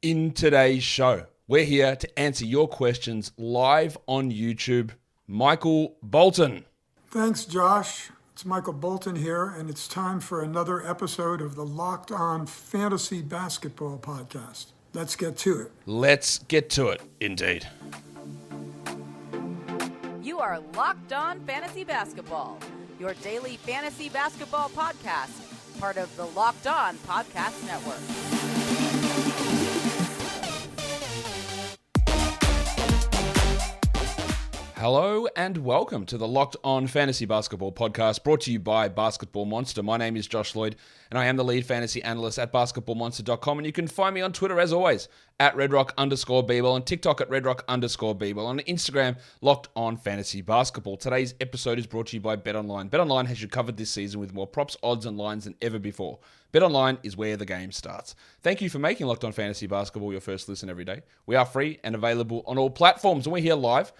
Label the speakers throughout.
Speaker 1: In today's show, we're here to answer your questions live on YouTube. Michael Bolton.
Speaker 2: Thanks, Josh. It's Michael Bolton here, and it's time for another episode of the Locked On Fantasy Basketball Podcast. Let's get to it.
Speaker 1: Let's get to it, indeed.
Speaker 3: You are Locked On Fantasy Basketball, your daily fantasy basketball podcast, part of the Locked On Podcast Network.
Speaker 1: Hello and welcome to the Locked On Fantasy Basketball Podcast, brought to you by Basketball Monster. My name is Josh Lloyd, and I am the lead fantasy analyst at basketballmonster.com, and you can find me on Twitter, as always, at redrock_bball, and TikTok at redrock_bball, on Instagram, Locked On Fantasy Basketball. Today's episode is brought to you by BetOnline. BetOnline has you covered this season with more props, odds, and lines than ever before. BetOnline is where the game starts. Thank you for making Locked On Fantasy Basketball your first listen every day. We are free and available on all platforms, and we're here live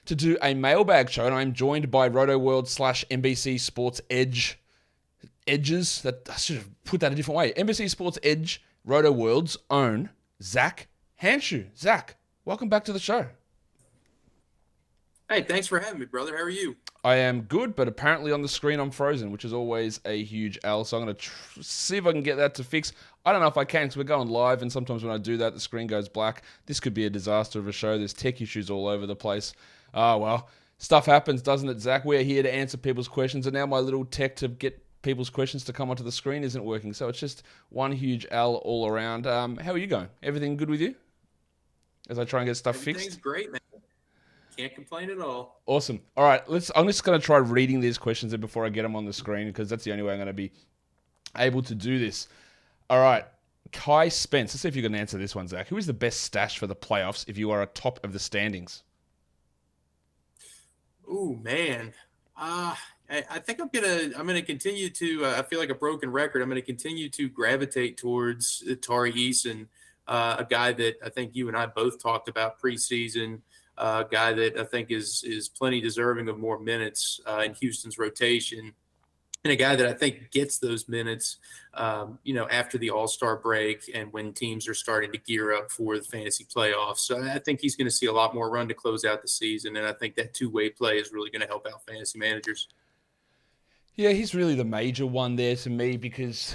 Speaker 1: to do a mailbag show, and I'm joined by RotoWorld / NBC Sports Edges. That I should have put that a different way. NBC Sports Edge, RotoWorld's own Zak Hanshew. Zach, welcome back to the show.
Speaker 4: Hey, thanks for having me, brother. How are you?
Speaker 1: I am good, but apparently on the screen I'm frozen, which is always a huge L. So I'm going to see if I can get that to fix. I don't know if I can, because we're going live, and sometimes when I do that, the screen goes black. This could be a disaster of a show. There's tech issues all over the place. Oh, well, stuff happens, doesn't it, Zach? We're here to answer people's questions, and now my little tech to get people's questions to come onto the screen isn't working. So it's just one huge L all around. How are you going? Everything good with you? As I try and get stuff fixed?
Speaker 4: Everything's great, man. Can't complain at all.
Speaker 1: Awesome. All right, I'm just going to try reading these questions in before I get them on the screen, because that's the only way I'm going to be able to do this. All right, Kai Spence. Let's see if you can answer this one, Zach. Who is the best stash for the playoffs if you are atop of the standings?
Speaker 4: Ooh, man. I think I'm gonna continue to. I feel like a broken record. I'm gonna continue to gravitate towards Tari Eason, a guy that I think you and I both talked about preseason. A guy that I think is plenty deserving of more minutes in Houston's rotation, and a guy that I think gets those minutes, after the All-Star break and when teams are starting to gear up for the fantasy playoffs. So I think he's going to see a lot more run to close out the season, and I think that two-way play is really going to help out fantasy managers.
Speaker 1: Yeah, he's really the major one there to me, because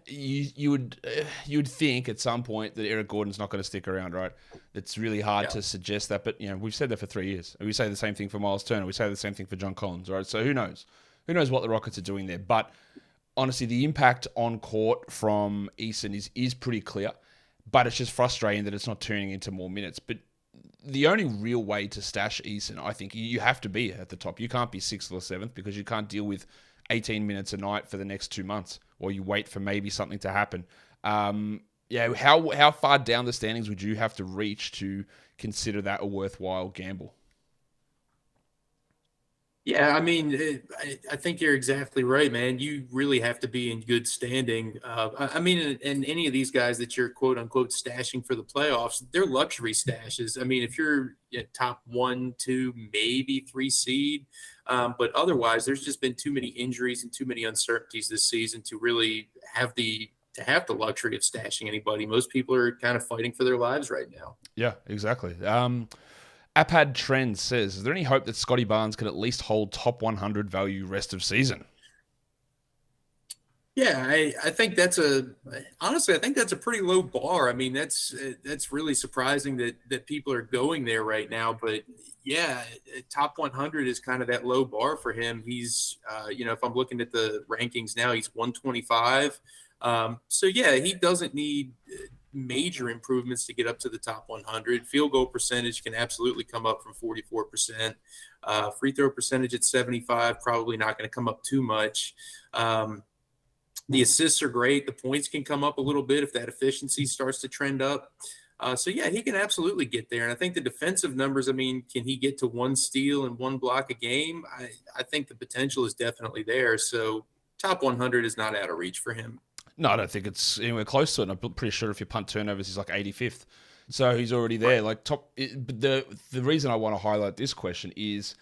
Speaker 1: you would think at some point that Eric Gordon's not going to stick around, right? It's really hard to suggest that, but we've said that for 3 years. We say the same thing for Miles Turner. We say the same thing for John Collins, right? So who knows? Who knows what the Rockets are doing there? But honestly, the impact on court from Eason is pretty clear, but it's just frustrating that it's not turning into more minutes. But the only real way to stash Eason, I think, you have to be at the top. You can't be 6th or 7th, because you can't deal with 18 minutes a night for the next 2 months, or you wait for maybe something to happen. How far down the standings would you have to reach to consider that a worthwhile gamble?
Speaker 4: Yeah, I mean, I think you're exactly right, man. You really have to be in good standing. And any of these guys that you're quote unquote stashing for the playoffs, they're luxury stashes. I mean, if you're at top 1, 2, maybe 3 seed, but otherwise, there's just been too many injuries and too many uncertainties this season to really have the luxury of stashing anybody. Most people are kind of fighting for their lives right now.
Speaker 1: Yeah, exactly. Appad Trend says, is there any hope that Scotty Barnes could at least hold top 100 value rest of season?
Speaker 4: Yeah, I think that's a pretty low bar. I mean, that's really surprising that people are going there right now. But yeah, top 100 is kind of that low bar for him. He's, if I'm looking at the rankings now, he's 125. So yeah, he doesn't need major improvements to get up to the top 100. Field goal percentage can absolutely come up from 44%. Free throw percentage at 75, probably not going to come up too much. The assists are great. The points can come up a little bit if that efficiency starts to trend up. So yeah, he can absolutely get there. And I think the defensive numbers, I mean, can he get to 1 steal and 1 block a game? I think the potential is definitely there. So top 100 is not out of reach for him.
Speaker 1: No, I don't think it's anywhere close to it. I'm pretty sure if you punt turnovers, he's like 85th. So he's already there. Right. Like top. But the reason I want to highlight this question is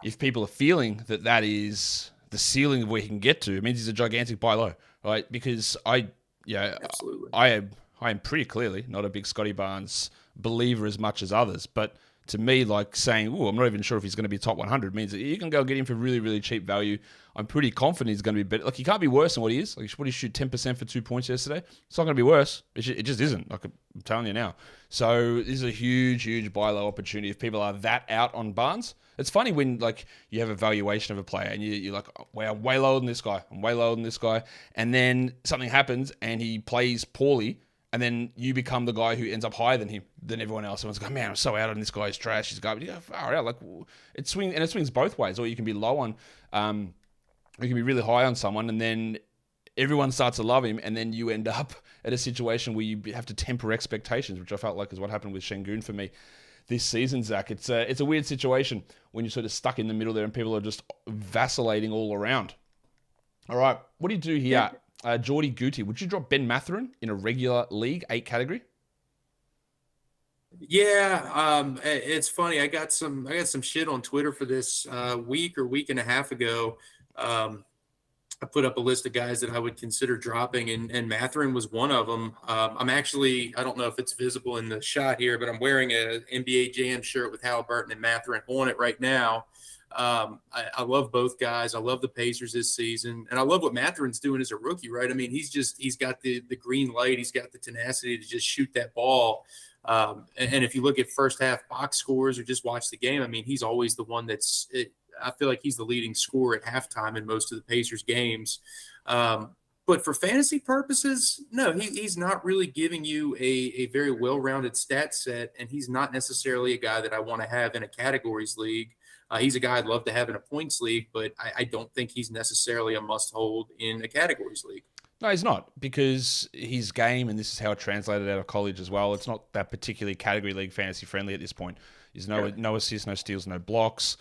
Speaker 1: if people are feeling that is the ceiling of where he can get to, it means he's a gigantic buy low, right? Because
Speaker 4: Absolutely.
Speaker 1: I I am pretty clearly not a big Scotty Barnes believer as much as others, but to me, like saying, "Oh, I'm not even sure if he's going to be top 100," means that you can go get him for really, really cheap value. I'm pretty confident he's going to be better. Like, he can't be worse than what he is. Like, what did he shoot 10% for 2 points yesterday? It's not going to be worse. It just isn't. Like, I'm telling you now. So this is a huge buy low opportunity if people are that out on Barnes. It's funny when, like, you have a valuation of a player and you're like, oh, wow, I'm way lower than this guy. I'm way lower than this guy. And then something happens and he plays poorly. And then you become the guy who ends up higher than everyone else. Everyone's going, man, I'm so out on this guy's trash. He's garbage. Yeah, far out. Like, it swings both ways. Or you can be low on, you can be really high on someone, and then everyone starts to love him, and then you end up at a situation where you have to temper expectations, which I felt like is what happened with Şengün for me this season, Zach. It's a weird situation when you're sort of stuck in the middle there, and people are just vacillating all around. All right, what do you do here? Geordie Guti, would you drop Ben Mathurin in a regular league 8 category?
Speaker 4: Yeah, it's funny. I got some shit on Twitter for this week and a half ago. I put up a list of guys that I would consider dropping, and Mathurin was one of them. I'm actually, I don't know if it's visible in the shot here, but I'm wearing an NBA Jam shirt with Halliburton and Mathurin on it right now. I love both guys. I love the Pacers this season, and I love what Mathurin's doing as a rookie, right? I mean, he's got the green light. He's got the tenacity to just shoot that ball. And if you look at first half box scores or just watch the game, I mean, he's always the one I feel like he's the leading scorer at halftime in most of the Pacers games. But for fantasy purposes, no, he's not really giving you a very well-rounded stat set, and he's not necessarily a guy that I want to have in a categories league. He's a guy I'd love to have in a points league, but I don't think he's necessarily a must-hold in a categories league.
Speaker 1: No, he's not, because his game, and this is how it translated out of college as well, it's not that particularly category league fantasy friendly at this point. There's no assists, no steals, no blocks.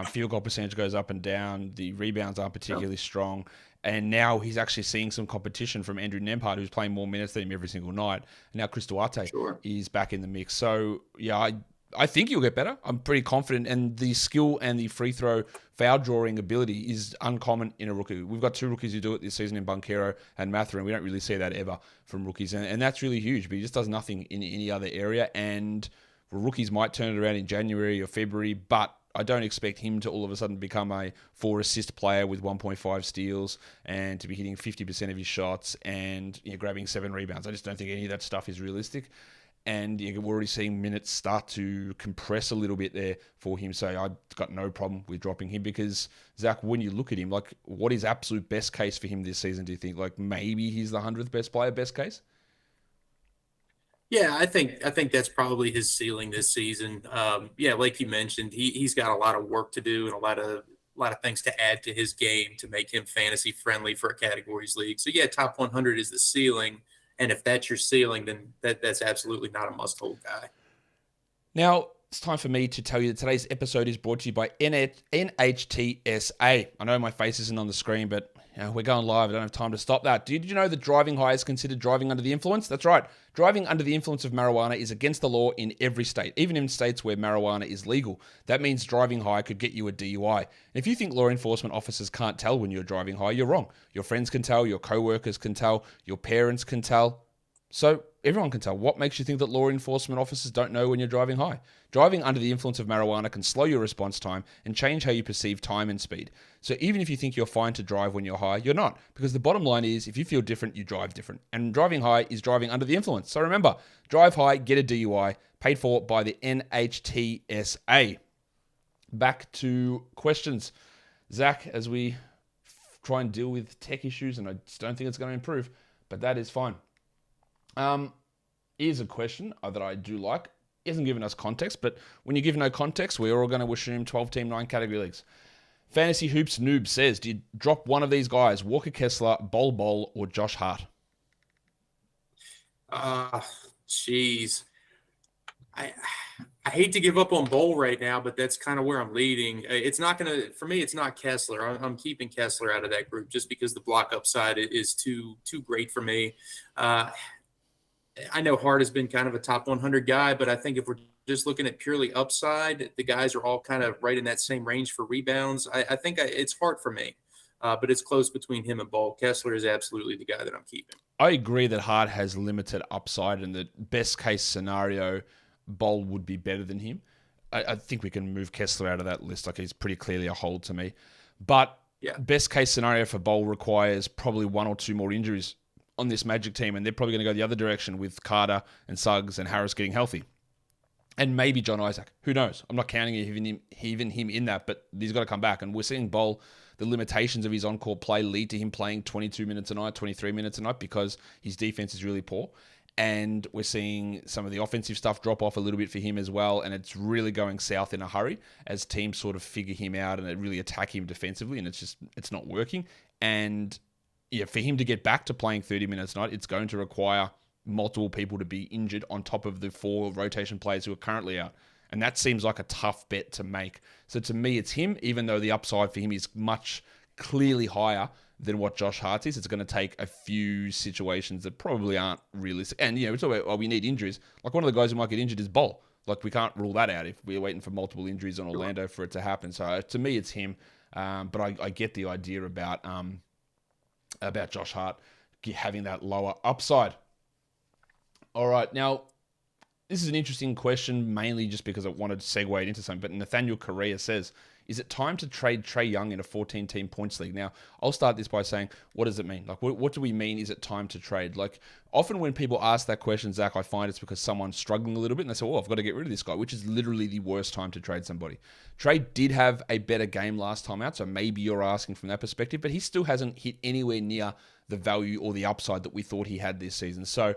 Speaker 1: Field goal percentage goes up and down. The rebounds aren't particularly strong. And now he's actually seeing some competition from Andrew Nembhard, who's playing more minutes than him every single night. And now Chris Duarte is back in the mix. So, yeah, I think he'll get better. I'm pretty confident. And the skill and the free throw foul drawing ability is uncommon in a rookie. We've got 2 rookies who do it this season in Banchero and Mathurin. We don't really see that ever from rookies. And that's really huge. But he just does nothing in any other area. And rookies might turn it around in January or February, but I don't expect him to all of a sudden become a 4-assist player with 1.5 steals and to be hitting 50% of his shots and grabbing 7 rebounds. I just don't think any of that stuff is realistic. And we're already seeing minutes start to compress a little bit there for him. So I've got no problem with dropping him because, Zach, when you look at him, like, what is absolute best case for him this season, do you think? Like, maybe he's the 100th best player, best case?
Speaker 4: Yeah, I think that's probably his ceiling this season. Yeah, like you mentioned, he's got a lot of work to do and a lot of things to add to his game to make him fantasy friendly for a categories league. So yeah, top 100 is the ceiling, and if that's your ceiling, then that's absolutely not a must-hold guy.
Speaker 1: Now, it's time for me to tell you that today's episode is brought to you by NFNHSA. I know my face isn't on the screen, but we're going live. I don't have time to stop that. Did you know that driving high is considered driving under the influence? That's right. Driving under the influence of marijuana is against the law in every state, even in states where marijuana is legal. That means driving high could get you a DUI. And if you think law enforcement officers can't tell when you're driving high, you're wrong. Your friends can tell, your co-workers can tell, your parents can tell. So everyone can tell. What makes you think that law enforcement officers don't know when you're driving high? Driving under the influence of marijuana can slow your response time and change how you perceive time and speed. So even if you think you're fine to drive when you're high, you're not. Because the bottom line is, if you feel different, you drive different. And driving high is driving under the influence. So remember, drive high, get a DUI, paid for by the NHTSA. Back to questions. Zach, as we try and deal with tech issues, and I just don't think it's going to improve, but that is fine. Here's a question that I do like. He hasn't given us context, but when you give no context, we're all going to assume 12-team, 9-category leagues. Fantasy Hoops Noob says, do you drop one of these guys, Walker Kessler, Bol, or Josh Hart?
Speaker 4: Jeez. I hate to give up on Bol right now, but that's kind of where I'm leading. It's not going to, for me, it's not Kessler. I'm keeping Kessler out of that group just because the block upside is too great for me. I know Hart has been kind of a top 100 guy, but I think if we're just looking at purely upside, the guys are all kind of right in that same range for rebounds. I think it's Hart for me, but it's close between him and Bol. Kessler is absolutely the guy that I'm keeping.
Speaker 1: I agree that Hart has limited upside, and that best case scenario, Bol would be better than him. I think we can move Kessler out of that list. Like, he's pretty clearly a hold to me. But best case scenario for Bol requires probably 1 or 2 more injuries on this Magic team, and they're probably going to go the other direction with Carter and Suggs and Harris getting healthy. And maybe John Isaac. Who knows? I'm not counting even him in that, but he's got to come back. And we're seeing Bol, the limitations of his on-court play lead to him playing 22 minutes a night, 23 minutes a night, because his defense is really poor. And we're seeing some of the offensive stuff drop off a little bit for him as well. And it's really going south in a hurry as teams sort of figure him out and really attack him defensively. And it's not working. And yeah, for him to get back to playing 30 minutes a night, it's going to require multiple people to be injured on top of the 4 rotation players who are currently out. And that seems like a tough bet to make. So to me, it's him, even though the upside for him is much clearly higher than what Josh Hart is. It's going to take a few situations that probably aren't realistic. And, we talk about, we need injuries. Like, one of the guys who might get injured is Bol. Like, we can't rule that out if we're waiting for multiple injuries on Orlando for it to happen. So to me, it's him. But I get the idea about Josh Hart having that lower upside. All right, now, this is an interesting question, mainly just because I wanted to segue it into something. But Nathaniel Correa says, is it time to trade Trey Young in a 14-team points league? Now, I'll start this by saying, what does it mean? Like, what do we mean, is it time to trade? Like, often when people ask that question, Zach, I find it's because someone's struggling a little bit, and they say, I've got to get rid of this guy, which is literally the worst time to trade somebody. Trey did have a better game last time out, so maybe you're asking from that perspective, but he still hasn't hit anywhere near the value or the upside that we thought he had this season. So,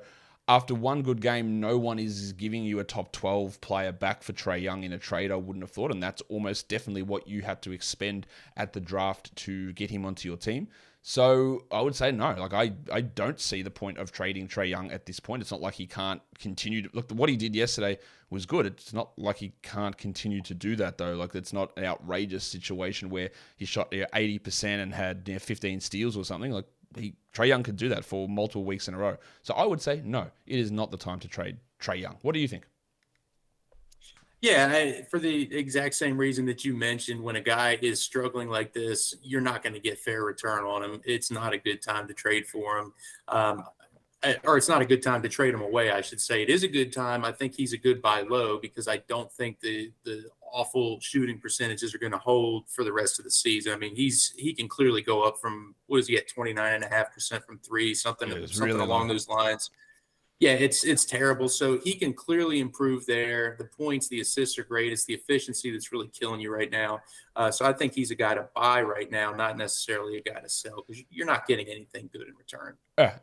Speaker 1: after one good game, no one is giving you a top 12 player back for Trey Young in a trade, I wouldn't have thought. And that's almost definitely what you had to expend at the draft to get him onto your team. So I would say no. Like, I don't see the point of trading Trey Young at this point. It's not like he can't continue to... Look, what he did yesterday was good. It's not like he can't continue to do that, though. Like, it's not an outrageous situation where he shot 80% and had 15 steals or something. Like, Trey Young could do that for multiple weeks in a row. So I would say, no, it is not the time to trade Trey Young. What do you think?
Speaker 4: Yeah, for the exact same reason that you mentioned, when a guy is struggling like this, you're not going to get fair return on him. It's not a good time to trade for him. Or it's not a good time to trade him away, I should say. It is a good time. I think he's a good buy low because I don't think the awful shooting percentages are going to hold for the rest of the season. I mean, he can clearly go up from, what is he at, 29.5% from 3, something really along those lines. Yeah, it's terrible. So he can clearly improve there. The points, the assists are great. It's the efficiency that's really killing you right now. So I think he's a guy to buy right now, not necessarily a guy to sell, because you're not getting anything good in return.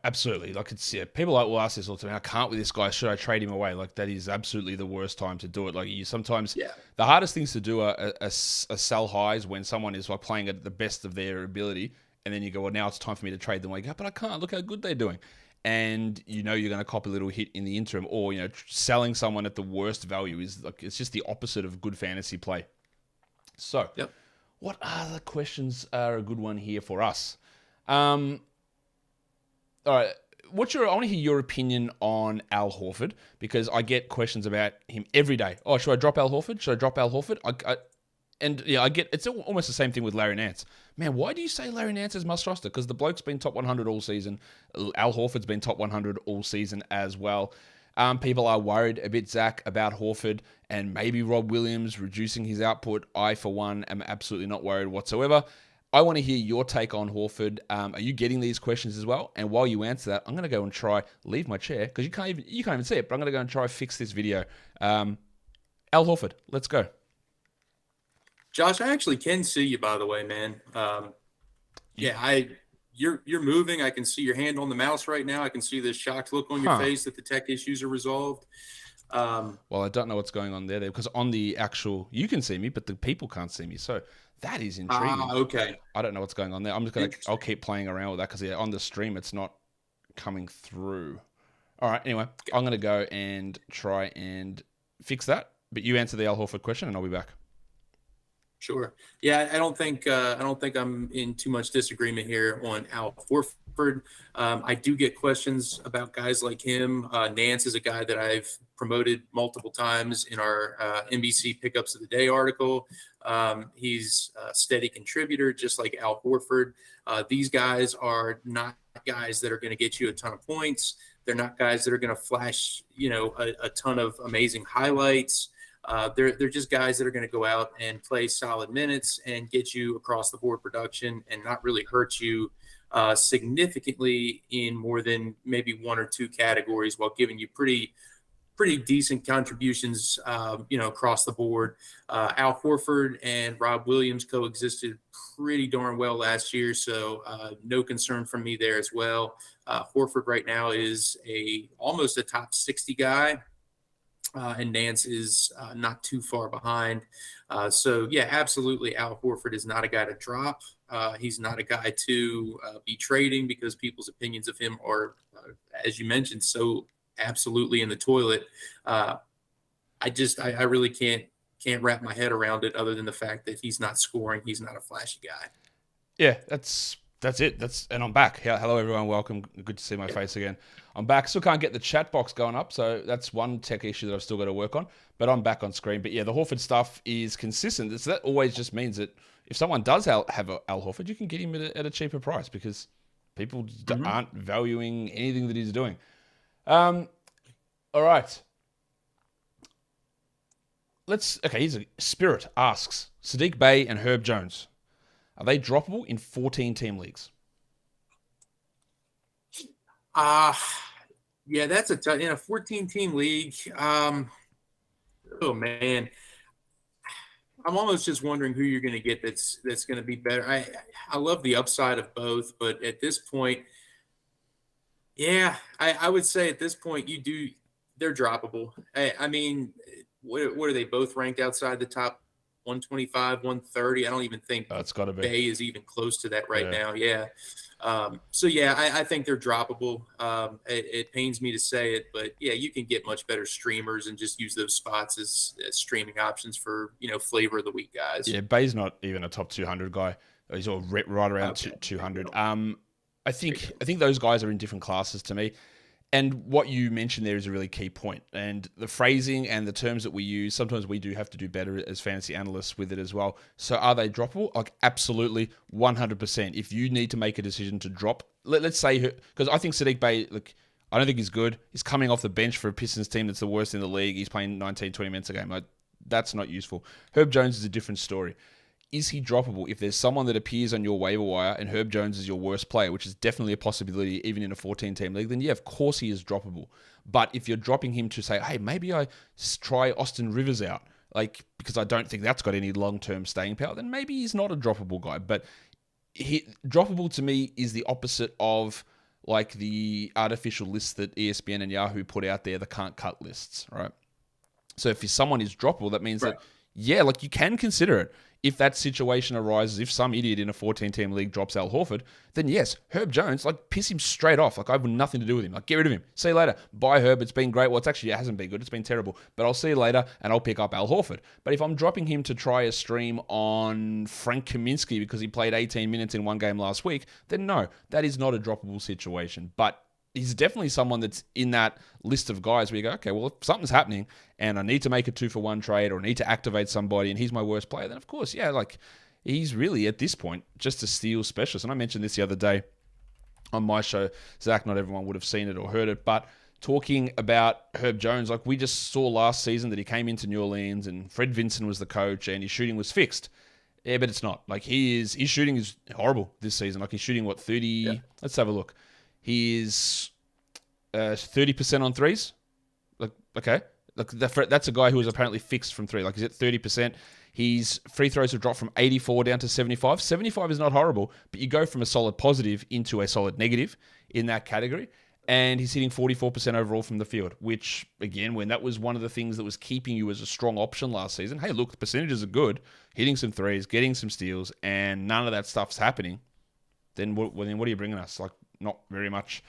Speaker 1: Absolutely. Like, people will ask this all the time. I can't with this guy. Should I trade him away? Like, that is absolutely the worst time to do it. Like, the hardest things to do are sell highs when someone is like playing at the best of their ability, and then you go, well, now it's time for me to trade them away. But I can't. Look how good they're doing. And you're going to cop a little hit in the interim, or selling someone at the worst value is like, it's just the opposite of good fantasy play. So, What other questions are a good one here for us? All right, I want to hear your opinion on Al Horford, because I get questions about him every day. Oh, should I drop Al Horford? Should I drop Al Horford? I get it's almost the same thing with Larry Nance. Man, why do you say Larry Nance is must roster? Because the bloke's been top 100 all season. Al Horford's been top 100 all season as well. People are worried a bit, Zach, about Horford and maybe Rob Williams reducing his output. I, for one, am absolutely not worried whatsoever. I want to hear your take on Horford. Are you getting these questions as well? And while you answer that, I'm going to go and leave my chair, because you can't even see it, but I'm going to go and try fix this video. Al Horford, let's go.
Speaker 4: Josh, I actually can see you, by the way, man. You're moving. I can see your hand on the mouse right now. I can see this shocked look on your face that the tech issues are resolved.
Speaker 1: Well, I don't know what's going on there, because on the actual, you can see me, but the people can't see me. So that is intriguing.
Speaker 4: Okay.
Speaker 1: I don't know what's going on there. I'll keep playing around with that, because on the stream, it's not coming through. All right. Anyway, I'm going to go and try and fix that. But you answer the Al Horford question, and I'll be back.
Speaker 4: Sure. Yeah, I don't think I'm in too much disagreement here on Al Horford. I do get questions about guys like him. Nance is a guy that I've promoted multiple times in our NBC Pickups of the Day article. He's a steady contributor, just like Al Horford. These guys are not guys that are going to get you a ton of points. They're not guys that are going to flash, a ton of amazing highlights. They're just guys that are going to go out and play solid minutes and get you across the board production and not really hurt you significantly in more than maybe one or two categories, while giving you pretty decent contributions, across the board. Al Horford and Rob Williams coexisted pretty darn well last year, so no concern from me there as well. Horford right now is almost a top 60 guy, and Nance is not too far behind. So, yeah, absolutely, Al Horford is not a guy to drop. He's not a guy to be trading, because people's opinions of him are, as you mentioned, so absolutely in the toilet. I really can't wrap my head around it, other than the fact that he's not scoring. He's not a flashy guy.
Speaker 1: Yeah, that's it. And I'm back. Hello, everyone. Welcome. Good to see my face again. I'm back. Still can't get the chat box going up, so that's one tech issue that I've still got to work on. But I'm back on screen. But yeah, the Horford stuff is consistent. So that always just means that if someone does have Al Horford, you can get him at a cheaper price, because people aren't valuing anything that he's doing. All right. Here's a Spirit asks, Saddiq Bey and Herb Jones, are they droppable in 14-team leagues?
Speaker 4: Yeah, that's in a 14-team league. Oh man, I'm almost just wondering who you're going to get that's going to be better. I love the upside of both, but at this point, yeah, I would say at this point they're droppable. I mean, what are they both ranked outside the top 125, 130? I don't even think
Speaker 1: it's got to be.
Speaker 4: Bay is even close to that right now. Yeah. So yeah, I think they're droppable. It pains me to say it, but yeah, you can get much better streamers and just use those spots as streaming options for, flavor of the week guys.
Speaker 1: Yeah, Bay's not even a top 200 guy. He's all right around 200. I think those guys are in different classes to me. And what you mentioned there is a really key point. And the phrasing and the terms that we use, sometimes we do have to do better as fantasy analysts with it as well. So are they droppable? Like, absolutely, 100%. If you need to make a decision to drop, let's say, because I think Saddiq Bey, I don't think he's good. He's coming off the bench for a Pistons team that's the worst in the league. He's playing 19, 20 minutes a game. That's not useful. Herb Jones is a different story. Is he droppable? If there's someone that appears on your waiver wire and Herb Jones is your worst player, which is definitely a possibility even in a 14-team league, then yeah, of course he is droppable. But if you're dropping him to say, hey, maybe I try Austin Rivers out, because I don't think that's got any long-term staying power, then maybe he's not a droppable guy. But droppable to me is the opposite of the artificial lists that ESPN and Yahoo put out there, the can't cut lists, right? So if someone is droppable, that means that, yeah, you can consider it. If that situation arises, if some idiot in a 14-team league drops Al Horford, then yes, Herb Jones, piss him straight off. I have nothing to do with him. Get rid of him. See you later. Bye, Herb. It's been great. Well, it hasn't been good. It's been terrible. But I'll see you later, and I'll pick up Al Horford. But if I'm dropping him to try a stream on Frank Kaminsky because he played 18 minutes in one game last week, then no, that is not a droppable situation. But he's definitely someone that's in that list of guys where you go, okay, well, if something's happening and I need to make a 2-for-1 trade or I need to activate somebody and he's my worst player, then of course, yeah, he's really at this point just a steal specialist. And I mentioned this the other day on my show. Zach, not everyone would have seen it or heard it, but talking about Herb Jones, we just saw last season that he came into New Orleans and Fred Vinson was the coach and his shooting was fixed. Yeah, but it's not. His shooting is horrible this season. He's shooting, 30? Yeah. Let's have a look. He is 30% on threes. Okay. That's a guy who was apparently fixed from three. He's at 30%. His free throws have dropped from 84 down to 75. 75 is not horrible, but you go from a solid positive into a solid negative in that category. And he's hitting 44% overall from the field, which, again, when that was one of the things that was keeping you as a strong option last season, hey, look, the percentages are good, hitting some threes, getting some steals, and none of that stuff's happening, then what are you bringing us? Not very much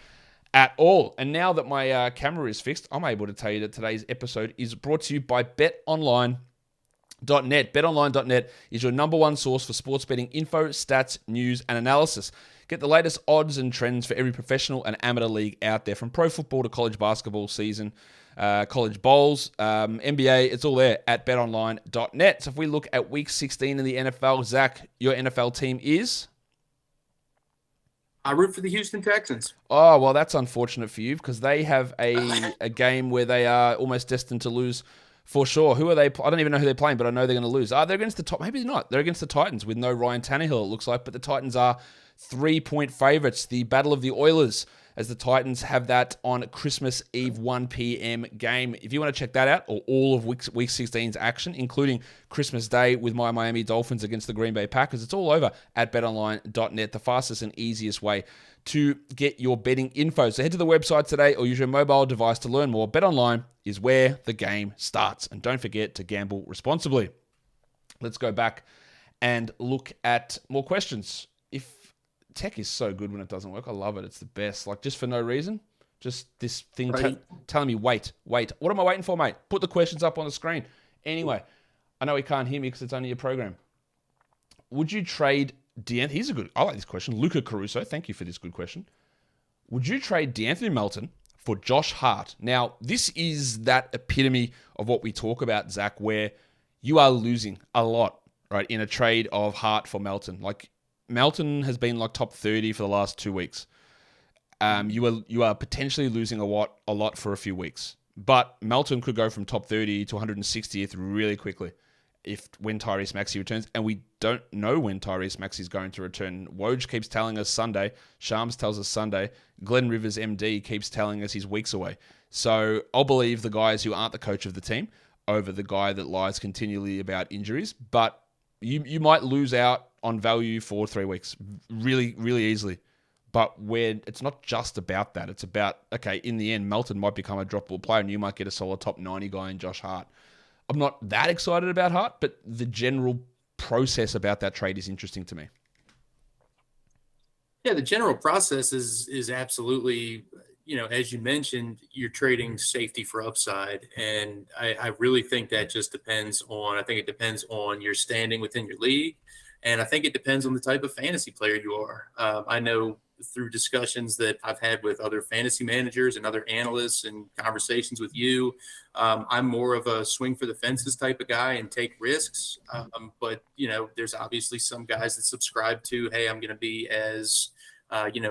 Speaker 1: at all. And now that my camera is fixed, I'm able to tell you that today's episode is brought to you by BetOnline.net. BetOnline.net is your number one source for sports betting info, stats, news, and analysis. Get the latest odds and trends for every professional and amateur league out there, from pro football to college basketball season, college bowls, NBA, it's all there at betonline.net. So if we look at week 16 in the NFL, Zach, your NFL team is?
Speaker 4: I root for the Houston Texans.
Speaker 1: Oh, well, that's unfortunate for you because they have a game where they are almost destined to lose for sure. Who are they? I don't even know who they're playing, but I know they're going to lose. They're against the top. Maybe not. They're against the Titans with no Ryan Tannehill, it looks like, but the Titans are 3-point favorites. The Battle of the Oilers, as the Titans have that on Christmas Eve 1 p.m. game. If you want to check that out, or all of Week 16's action, including Christmas Day with my Miami Dolphins against the Green Bay Packers, it's all over at betonline.net, the fastest and easiest way to get your betting info. So head to the website today or use your mobile device to learn more. BetOnline is where the game starts. And don't forget to gamble responsibly. Let's go back and look at more questions. Tech is so good when it doesn't work. I love it. It's the best. Like, just for no reason. Just this thing telling me, wait. What am I waiting for, mate? Put the questions up on the screen. Anyway, I know he can't hear me because it's only a program. Would you trade I like this question. Luca Caruso, thank you for this good question. Would you trade DeAnthony Melton for Josh Hart? Now, this is that epitome of what we talk about, Zach, where you are losing a lot, right, in a trade of Hart for Melton. Like, Melton has been like top 30 for the last 2 weeks. You are potentially losing a lot for a few weeks. But Melton could go from top 30 to 160th really quickly when Tyrese Maxey returns. And we don't know when Tyrese Maxey is going to return. Woj keeps telling us Sunday. Shams tells us Sunday. Glenn Rivers, MD, keeps telling us he's weeks away. So I'll believe the guys who aren't the coach of the team over the guy that lies continually about injuries. But you might lose out on value for 3 weeks really, really easily. But when it's not just about that. It's about, okay, in the end, Melton might become a droppable player and you might get a solid top 90 guy in Josh Hart. I'm not that excited about Hart, but the general process about that trade is interesting to me.
Speaker 4: Yeah, the general process is absolutely, as you mentioned, you're trading safety for upside. And I really think that just depends on your standing within your league. And I think it depends on the type of fantasy player you are. I know through discussions that I've had with other fantasy managers and other analysts and conversations with you, I'm more of a swing for the fences type of guy and take risks. But, there's obviously some guys that subscribe to, hey, I'm going to be as,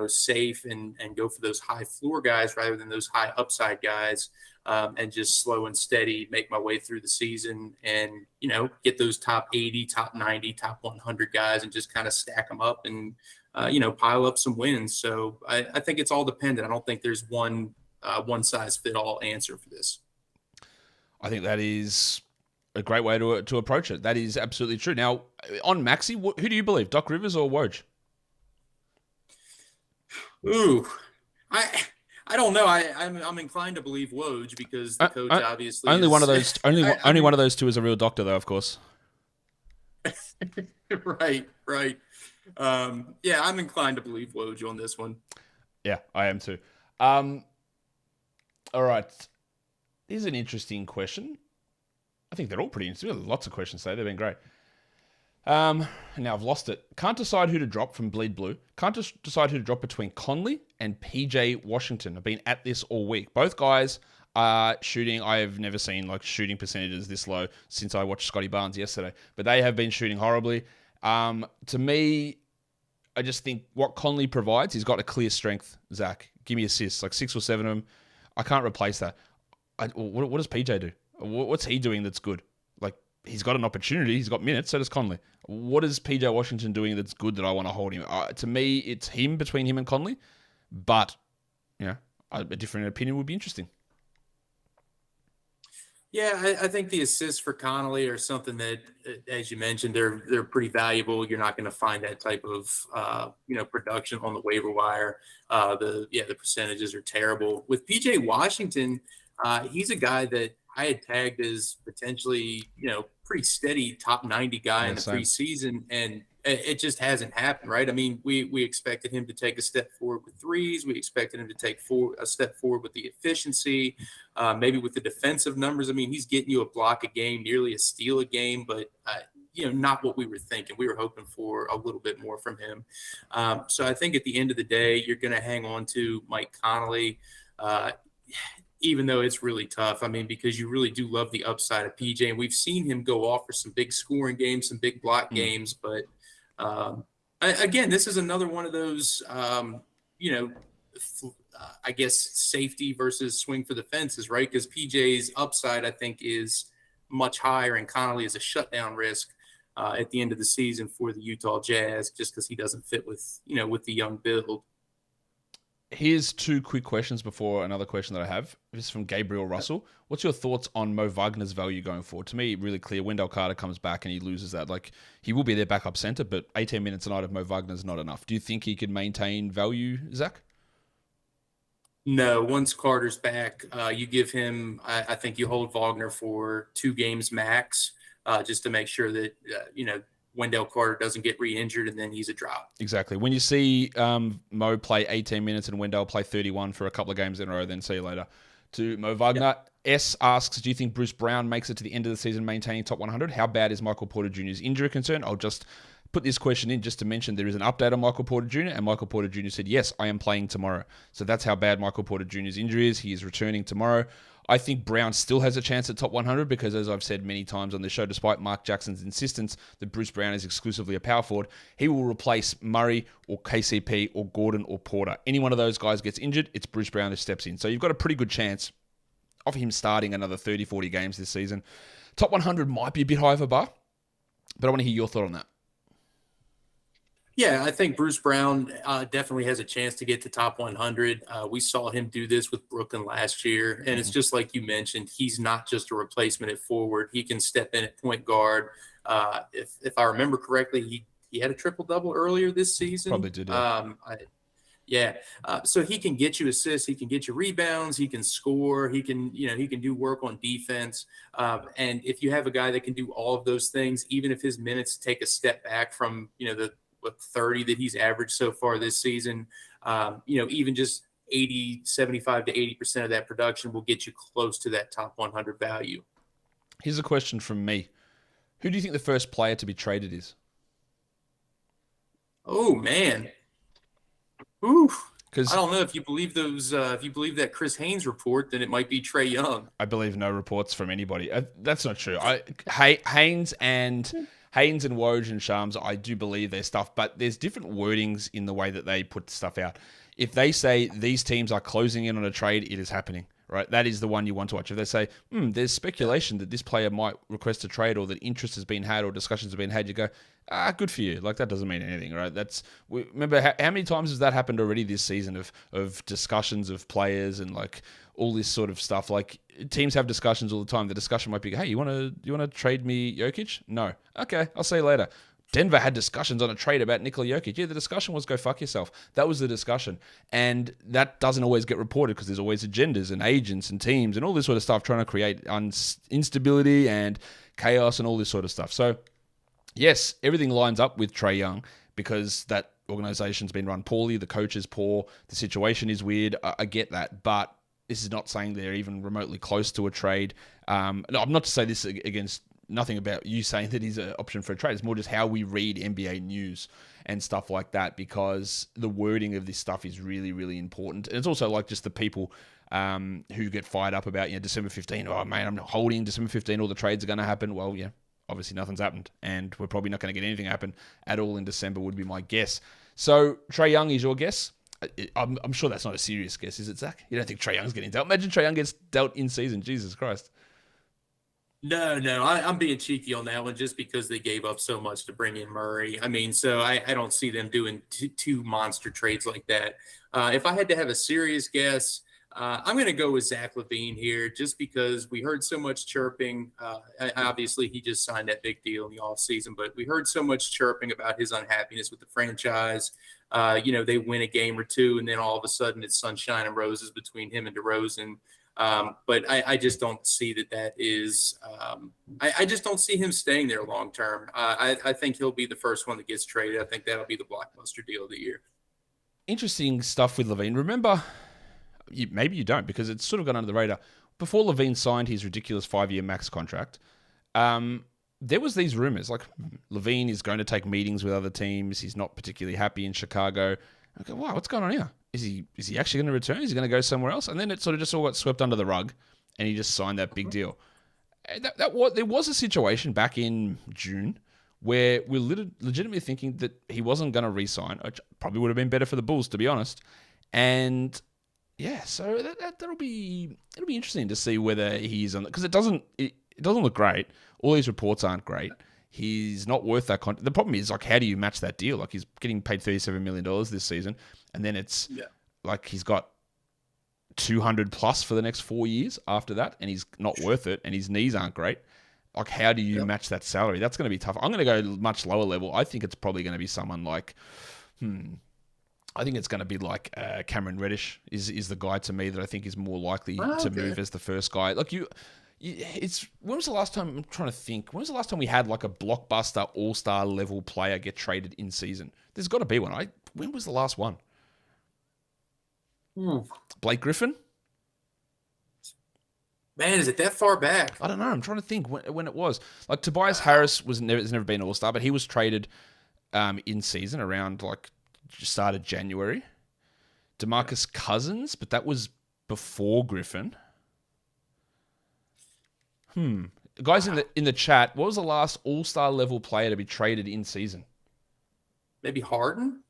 Speaker 4: safe and go for those high floor guys rather than those high upside guys. And just slow and steady, make my way through the season and, get those top 80, top 90, top 100 guys and just kind of stack them up and, pile up some wins. So I think it's all dependent. I don't think there's one size fit all answer for this.
Speaker 1: I think that is a great way to approach it. That is absolutely true. Now, on Maxey, who do you believe, Doc Rivers or Woj?
Speaker 4: Ooh, I don't know. I'm inclined to believe Woj because the coach obviously
Speaker 1: only one of those. Only one of those two is a real doctor, though, of course.
Speaker 4: Right. Yeah, I'm inclined to believe Woj on this one.
Speaker 1: Yeah, I am too. All right. Here's an interesting question. I think they're all pretty interesting. There's lots of questions today. They've been great. Now I've lost it. Can't decide who to drop from Bleed Blue. Can't decide who to drop between Conley and PJ Washington. I've been at this all week. Both guys are shooting. I have never seen shooting percentages this low since I watched Scotty Barnes yesterday. But they have been shooting horribly. To me, I just think what Conley provides, he's got a clear strength, Zach. Give me assists, 6 or 7 of them. I can't replace that. What does PJ do? What's he doing that's good? He's got an opportunity. He's got minutes. So does Conley. What is PJ Washington doing that's good that I want to hold him? To me, it's between him and Conley. But, a different opinion would be interesting.
Speaker 4: Yeah, I think the assists for Conley are something that, as you mentioned, they're pretty valuable. You're not going to find that type of production on the waiver wire. The percentages are terrible. With PJ Washington, he's a guy that I had tagged as potentially pretty steady top 90 guy in the preseason, and it just hasn't happened, right? I mean, we expected him to take a step forward with threes. We expected him to take a step forward with the efficiency, maybe with the defensive numbers. I mean, he's getting you a block a game, nearly a steal a game, but not what we were thinking. We were hoping for a little bit more from him. So I think at the end of the day, you're going to hang on to Mike Conley, even though it's really tough. I mean, because you really do love the upside of PJ, and we've seen him go off for some big scoring games, some big block games. But again, this is another one of those, I guess safety versus swing for the fences, right? Because PJ's upside, I think, is much higher, and Conley is a shutdown risk at the end of the season for the Utah Jazz, just because he doesn't fit with the young build.
Speaker 1: Here's two quick questions before another question that I have. This is from Gabriel Russell. What's your thoughts on Mo Wagner's value going forward? To me, really clear. Wendell Carter comes back and he loses that. Like, he will be their backup center, but 18 minutes a night of Mo Wagner's not enough. Do you think he could maintain value, Zach?
Speaker 4: No, once Carter's back, you give him, I think you hold Wagner for 2 games max, just to make sure that, Wendell Carter doesn't get re-injured, and then he's a drop.
Speaker 1: Exactly. When you see Mo play 18 minutes and Wendell play 31 for a couple of games in a row, then see you later. To Mo Wagner, yep. S asks, do you think Bruce Brown makes it to the end of the season maintaining top 100? How bad is Michael Porter Jr.'s injury concern? I'll just put this question in just to mention there is an update on Michael Porter Jr. and Michael Porter Jr. said, yes, I am playing tomorrow. So that's how bad Michael Porter Jr.'s injury is. He is returning tomorrow. I think Brown still has a chance at top 100 because, as I've said many times on this show, despite Mark Jackson's insistence that Bruce Brown is exclusively a power forward, he will replace Murray or KCP or Gordon or Porter. Any one of those guys gets injured, it's Bruce Brown who steps in. So you've got a pretty good chance of him starting another 30, 40 games this season. Top 100 might be a bit high of a bar, but I want to hear your thought on that.
Speaker 4: Yeah, I think Bruce Brown definitely has a chance to get to top 100. We saw him do this with Brooklyn last year, and it's just like you mentioned, he's not just a replacement at forward. He can step in at point guard. If I remember correctly, he had a triple-double earlier this season.
Speaker 1: Probably did,
Speaker 4: yeah. So he can get you assists, he can get you rebounds, he can score, he can do work on defense. And if you have a guy that can do all of those things, even if his minutes take a step back from, the 30 that he's averaged so far this season, even just 75 to 80% of that production will get you close to that top 100 value.
Speaker 1: Here's a question from me. Who do you think the first player to be traded is?
Speaker 4: Oh, man. Oof.
Speaker 1: Because
Speaker 4: I don't know if you believe those. If you believe that Chris Haynes report, then it might be Trey Young.
Speaker 1: I believe no reports from anybody. That's not true. Haynes and Woj and Shams, I do believe their stuff, but there's different wordings in the way that they put stuff out. If they say these teams are closing in on a trade, it is happening, right? That is the one you want to watch. If they say, there's speculation that this player might request a trade or that interest has been had or discussions have been had, you go, good for you. Like, that doesn't mean anything, right? Remember how many times has that happened already this season of discussions of players and like all this sort of stuff. Like, teams have discussions all the time. The discussion might be, hey, you want to trade me Jokic? No. Okay, I'll see you later. Denver had discussions on a trade about Nikola Jokic. Yeah, the discussion was go fuck yourself. That was the discussion. And that doesn't always get reported because there's always agendas and agents and teams and all this sort of stuff trying to create instability and chaos and all this sort of stuff. So, yes, everything lines up with Trey Young because that organization's been run poorly. The coach is poor. The situation is weird. I get that. But this is not saying they're even remotely close to a trade. No, I'm not to say this against nothing about you saying that he's an option for a trade. It's more just how we read NBA news and stuff like that because the wording of this stuff is really, really important. And it's also like just the people who get fired up about, December 15. Oh, man, I'm holding December 15. All the trades are going to happen. Well, yeah, obviously nothing's happened. And we're probably not going to get anything happen at all in December would be my guess. So Trey Young is your guess? I'm sure that's not a serious guess, is it, Zach? You don't think Trey Young's getting dealt? Imagine Trey Young gets dealt in season. Jesus Christ.
Speaker 4: No, I'm being cheeky on that one just because they gave up so much to bring in Murray. I mean, so I don't see them doing two monster trades like that. If I had to have a serious guess, I'm going to go with Zach LaVine here just because we heard so much chirping. Obviously, he just signed that big deal in the offseason, but we heard so much chirping about his unhappiness with the franchise. They win a game or two, and then all of a sudden it's sunshine and roses between him and DeRozan. But I just don't see that is I just don't see him staying there long term. I think he'll be the first one that gets traded. I think that'll be the blockbuster deal of the year. Interesting
Speaker 1: stuff with LaVine. Remember, maybe you don't because it's sort of gone under the radar. Before LaVine signed his ridiculous 5-year max contract, there was these rumors like LaVine is going to take meetings with other teams. He's not particularly happy in Chicago. I go, wow, what's going on here? Is he actually going to return? Is he going to go somewhere else? And then it sort of just all got swept under the rug, and he just signed that big deal. There was a situation back in June where we're legitimately thinking that he wasn't going to re-sign, which probably would have been better for the Bulls, to be honest. And yeah, so it'll be interesting to see whether he's on, because it doesn't look great. All these reports aren't great. He's not worth that contract. The problem is, like, how do you match that deal? Like, he's getting paid $37 million this season, and then it's like he's got 200 plus for the next 4 years after that, and he's not worth it, and his knees aren't great. Like, how do you match that salary? That's going to be tough. I'm going to go much lower level. I think it's probably going to be someone like, I think it's going to be like Cameron Reddish is the guy to me that I think is more likely to move as the first guy. Like when was the last time? I'm trying to think. When was the last time we had like a blockbuster all-star level player get traded in season? There's got to be one. When was the last one? Blake Griffin?
Speaker 4: Man, is it that far back?
Speaker 1: I don't know. I'm trying to think when it was. Like Tobias Harris has never been an all-star, but he was traded in season around like started January. DeMarcus Cousins, but that was before Griffin. Guys in the chat, what was the last all-star level player to be traded in season?
Speaker 4: Maybe Harden?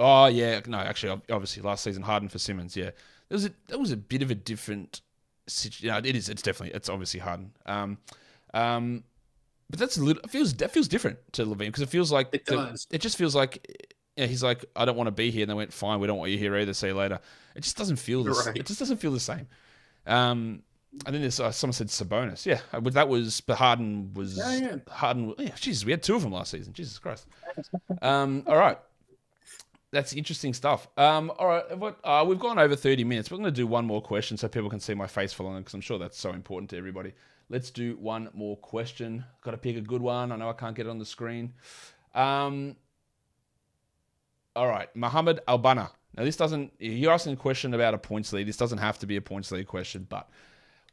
Speaker 1: Oh yeah, no, actually, obviously last season Harden for Simmons. Yeah, that was a bit of a different situation. It is. It's obviously Harden. But that feels different to LaVine, because it feels like it just feels like he's like, I don't want to be here, and they went, fine, we don't want you here either. See you later. It just doesn't feel It just doesn't feel the same. And then there's someone said Sabonis. Yeah, but Harden was Harden. Yeah, Jesus, we had two of them last season. Jesus Christ. All right. That's interesting stuff. All right, we've gone over 30 minutes. We're going to do one more question so people can see my face for longer, because I'm sure that's so important to everybody. Let's do one more question. Got to pick a good one. I know I can't get it on the screen. All right, Muhammad Albana. Now, you're asking a question about a points lead. This doesn't have to be a points lead question, but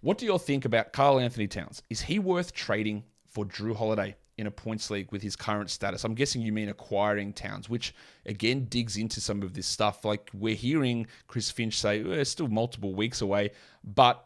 Speaker 1: what do you all think about Karl-Anthony Towns? Is he worth trading for Drew Holiday in a points league with his current status? I'm guessing you mean acquiring Towns, which again digs into some of this stuff. Like, we're hearing Chris Finch say, it's still multiple weeks away. But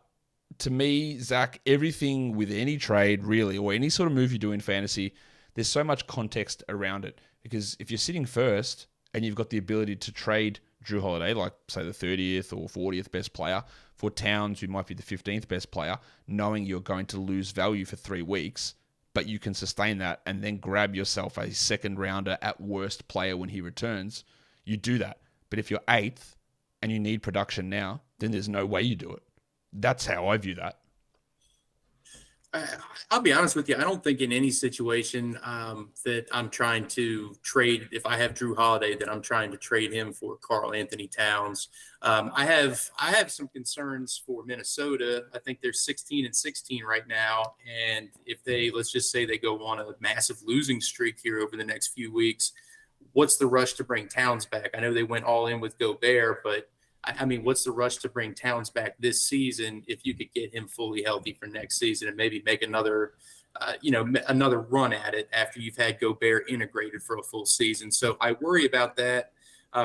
Speaker 1: to me, Zach, everything with any trade really, or any sort of move you do in fantasy, there's so much context around it. Because if you're sitting first and you've got the ability to trade Drew Holiday, like say the 30th or 40th best player, for Towns, who might be the 15th best player, knowing you're going to lose value for 3 weeks, but you can sustain that and then grab yourself a second rounder at worst player when he returns, you do that. But if you're 8th and you need production now, then there's no way you do it. That's how I view that.
Speaker 4: I'll be honest with you. I don't think in any situation that I'm trying to trade, if I have Drew Holiday, that I'm trying to trade him for Karl-Anthony Towns. I have some concerns for Minnesota. I think they're 16-16 right now. And if let's just say they go on a massive losing streak here over the next few weeks, what's the rush to bring Towns back? I know they went all in with Gobert, but I mean, what's the rush to bring Towns back this season if you could get him fully healthy for next season and maybe make another run at it after you've had Gobert integrated for a full season? So I worry about that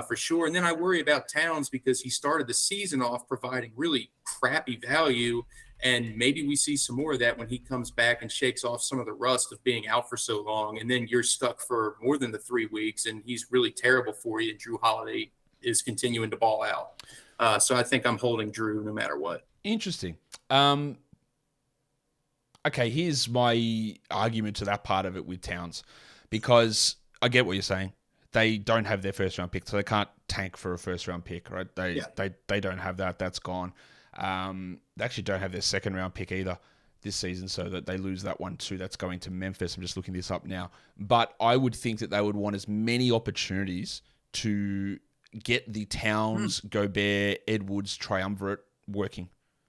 Speaker 4: for sure. And then I worry about Towns because he started the season off providing really crappy value, and maybe we see some more of that when he comes back and shakes off some of the rust of being out for so long, and then you're stuck for more than the 3 weeks and he's really terrible for you. Drew Holiday is continuing to ball out. So I think I'm holding Drew no matter what.
Speaker 1: Interesting. Okay, here's my argument to that part of it with Towns, because I get what you're saying. They don't have their first round pick, so they can't tank for a first round pick, right? They don't have that. That's gone. They actually don't have their second round pick either this season, so that they lose that one too. That's going to Memphis. I'm just looking this up now. But I would think that they would want as many opportunities to get the Towns, Gobert, Edwards triumvirate working.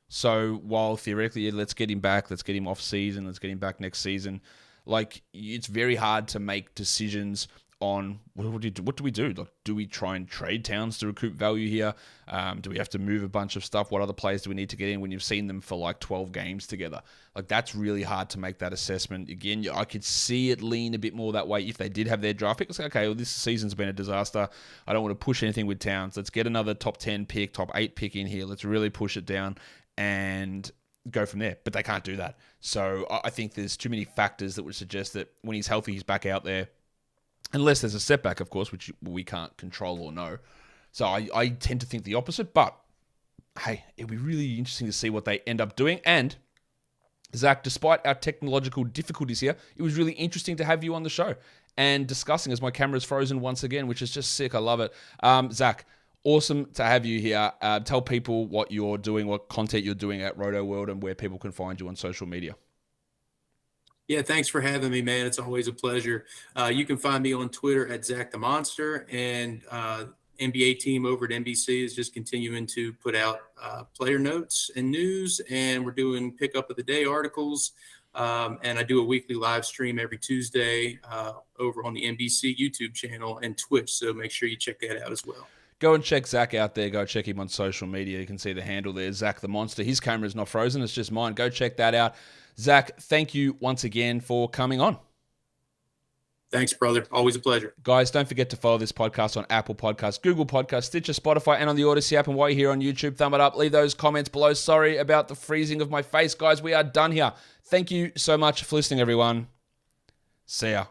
Speaker 1: So while theoretically, let's get him back, let's get him off season, let's get him back next season, like, it's very hard to make decisions on what do we do? Like, do we try and trade Towns to recoup value here? Do we have to move a bunch of stuff? What other players do we need to get in when you've seen them for like 12 games together? Like, that's really hard to make that assessment. Again, I could see it lean a bit more that way if they did have their draft pick. It's like, okay, well, this season's been a disaster. I don't want to push anything with Towns. Let's get another top 10 pick, top 8 pick in here. Let's really push it down and go from there. But they can't do that. So I think there's too many factors that would suggest that when he's healthy, he's back out there. Unless there's a setback, of course, which we can't control or know. So I tend to think the opposite, but hey, it'll be really interesting to see what they end up doing. And Zach, despite our technological difficulties here, it was really interesting to have you on the show and discussing as my camera's frozen once again, which is just sick. I love it. Zach, awesome to have you here. Tell people what you're doing, what content you're doing at Roto World, and where people can find you on social media.
Speaker 4: Yeah, thanks for having me, man. It's always a pleasure. You can find me on Twitter at Zach the Monster, and NBA team over at NBC is just continuing to put out player notes and news, and we're doing pickup of the day articles. And I do a weekly live stream every Tuesday over on the NBC YouTube channel and Twitch. So make sure you check that out as well.
Speaker 1: Go and check Zach out there. Go check him on social media. You can see the handle there, Zach the Monster. His camera is not frozen. It's just mine. Go check that out. Zach, thank you once again for coming on.
Speaker 4: Thanks, brother. Always a pleasure.
Speaker 1: Guys, don't forget to follow this podcast on Apple Podcasts, Google Podcasts, Stitcher, Spotify, and on the Odyssey app. And while you're here on YouTube, thumb it up. Leave those comments below. Sorry about the freezing of my face, guys. We are done here. Thank you so much for listening, everyone. See ya.